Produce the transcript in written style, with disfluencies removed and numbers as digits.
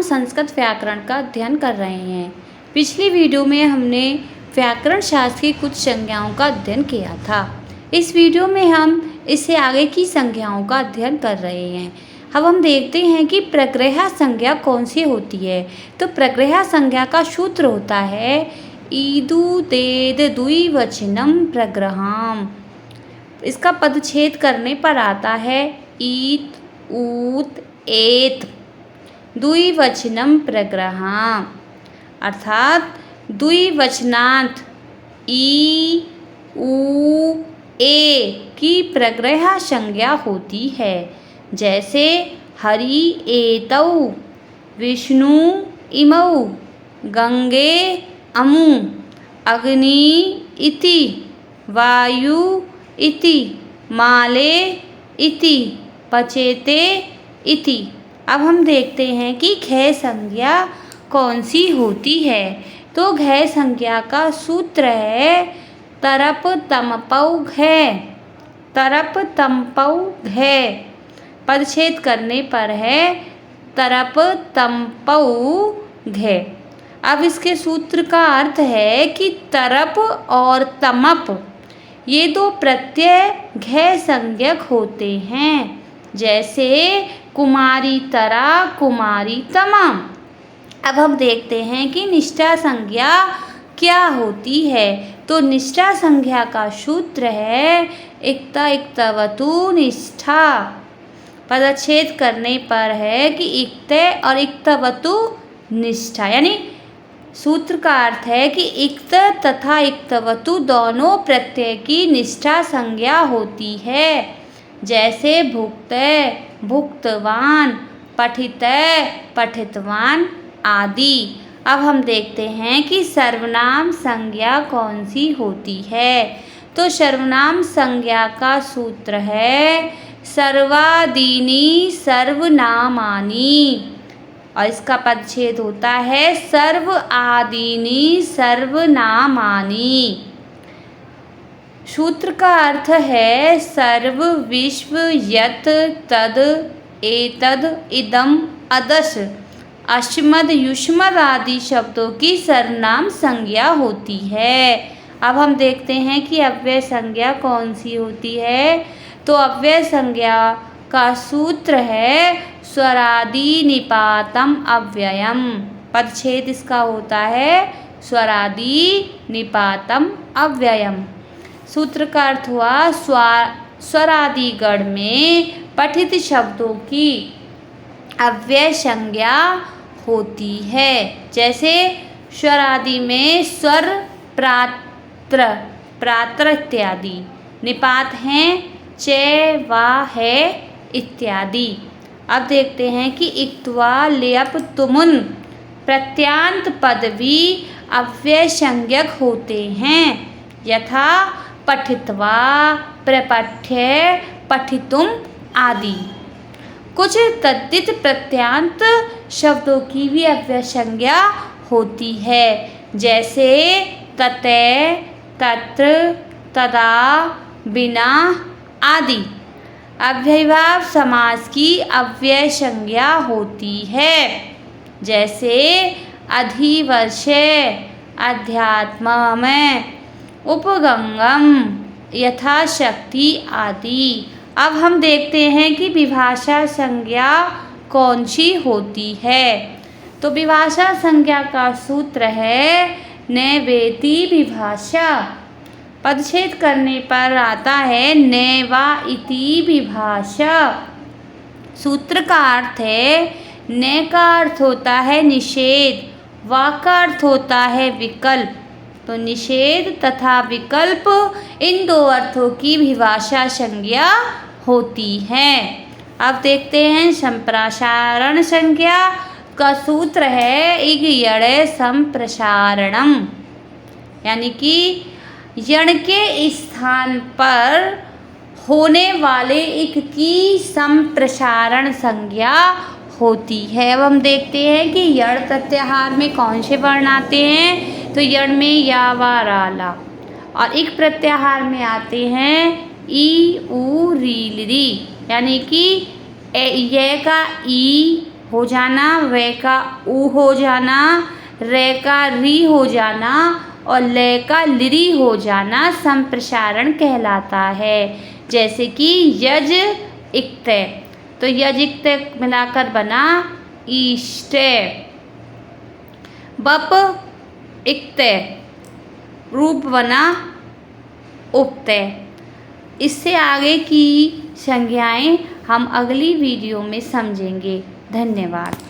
हम संस्कृत व्याकरण का अध्ययन कर रहे हैं। पिछली वीडियो में हमने व्याकरण शास्त्र की कुछ संज्ञाओं का अध्ययन किया था। इस वीडियो में हम इससे आगे की संज्ञाओं का अध्ययन कर रहे हैं। अब हम देखते हैं कि प्रग्रह संज्ञा कौन सी होती है। तो प्रग्रह संज्ञा का सूत्र होता है ईदु तेद द्विवचनम प्रग्रहाम। इसका पदच्छेद करने पर आता है ईत ऊत एत द्विवचनम प्रग्रहाम, अर्थात द्विवचनांत ई उ ए की प्रग्रह संज्ञा होती है। जैसे हरि एतौ, विष्णु इमौ, गंगे अमु, अग्नि इति, वायु इति, माले इति, पचेते इति। अब हम देखते हैं कि घय संज्ञा कौन सी होती है। तो घय संज्ञा का सूत्र है तरप तमपौ घय, तरप तमपौ घय। पदच्छेद करने पर है तरप तमपौ घय। अब इसके सूत्र का अर्थ है कि तरप और तमप ये दो प्रत्यय घय संज्ञक होते हैं। जैसे कुमारी तरा, कुमारी तमा। अब हम देखते हैं कि निष्ठा संज्ञा क्या होती है। तो निष्ठा संज्ञा का सूत्र है इक्ता इक्तवतु निष्ठा। पदच्छेद करने पर है कि इक्ते और इक्तवतु निष्ठा, यानी सूत्र का अर्थ है कि इक्त तथा इक्तवतु दोनों प्रत्यय की निष्ठा संज्ञा होती है। जैसे भुक्ते, भुक्तवान, पठिते, पठितवान आदि। अब हम देखते हैं कि सर्वनाम संज्ञा कौन सी होती है। तो सर्वनाम संज्ञा का सूत्र है सर्वादीनि सर्वनामानि, और इसका पदच्छेद होता है सर्व आदीनि सर्वनामानि। सूत्र का अर्थ है सर्व विश्व यत् तद एतद इदम अदश अश्मद युष्मद आदि शब्दों की सर्वनाम संज्ञा होती है। अब हम देखते हैं कि अव्यय संज्ञा कौन सी होती है। तो अव्यय संज्ञा का सूत्र है स्वरादि निपातम अव्ययम। पदच्छेद इसका होता है स्वरादि निपातम अव्ययम। सूत्र का अर्थ हुआ स्वरादि गण में पठित शब्दों की अव्यय संज्ञा होती है। जैसे स्वरादि में स्वर, प्रात्र, प्रात्र इत्यादि। निपात हैं चे, वा, है इत्यादि। अब देखते हैं कि इक्त्वा, लेप, तुमुन प्रत्यांत पद भी अव्यय संज्ञक होते हैं। यथा पठित्वा, प्रपठ्य, पठितुम आदि। कुछ तद्धित प्रत्यांत शब्दों की भी अव्यय संज्ञा होती है। जैसे तते, तत्र, तदा, बिना आदि। अव्ययीभाव समास की अव्यय संज्ञा होती है। जैसे अधिवर्षे, अध्यात्म में, उपगंगम, यथाशक्ति आदि। अब हम देखते हैं कि विभाषा संज्ञा कौन सी होती है। तो विभाषा संज्ञा का सूत्र है नैवेति विभाषा। पदच्छेद करने पर आता है नैवा इति विभाषा। सूत्र का अर्थ है ने का अर्थ होता है निषेध, वा का अर्थ होता है विकल्प। तो निषेध तथा विकल्प इन दो अर्थों की विभाषा संज्ञा होती है। अब देखते हैं संप्रसारण संज्ञा का सूत्र है इग यणे संप्रसारणम, यानी कि यण के स्थान पर होने वाले इक की संप्रसारण संज्ञा होती है। अब हम देखते हैं कि यण प्रत्याहार में कौन से वर्ण आते हैं। तो यण में या, वा, रा, ला, और इक प्रत्याहार में आते हैं ई, उ, री, री, यानी कि ये का ई, हो जाना, वे का ऊ हो जाना, रे का री हो जाना और ले का लिरी हो जाना संप्रसारण कहलाता है। जैसे कि यज इक्त, तो यज इक्त मिलाकर बना ईष्ट। बप इक्त रूप बना उक्त। इससे आगे की संज्ञाएं हम अगली वीडियो में समझेंगे। धन्यवाद।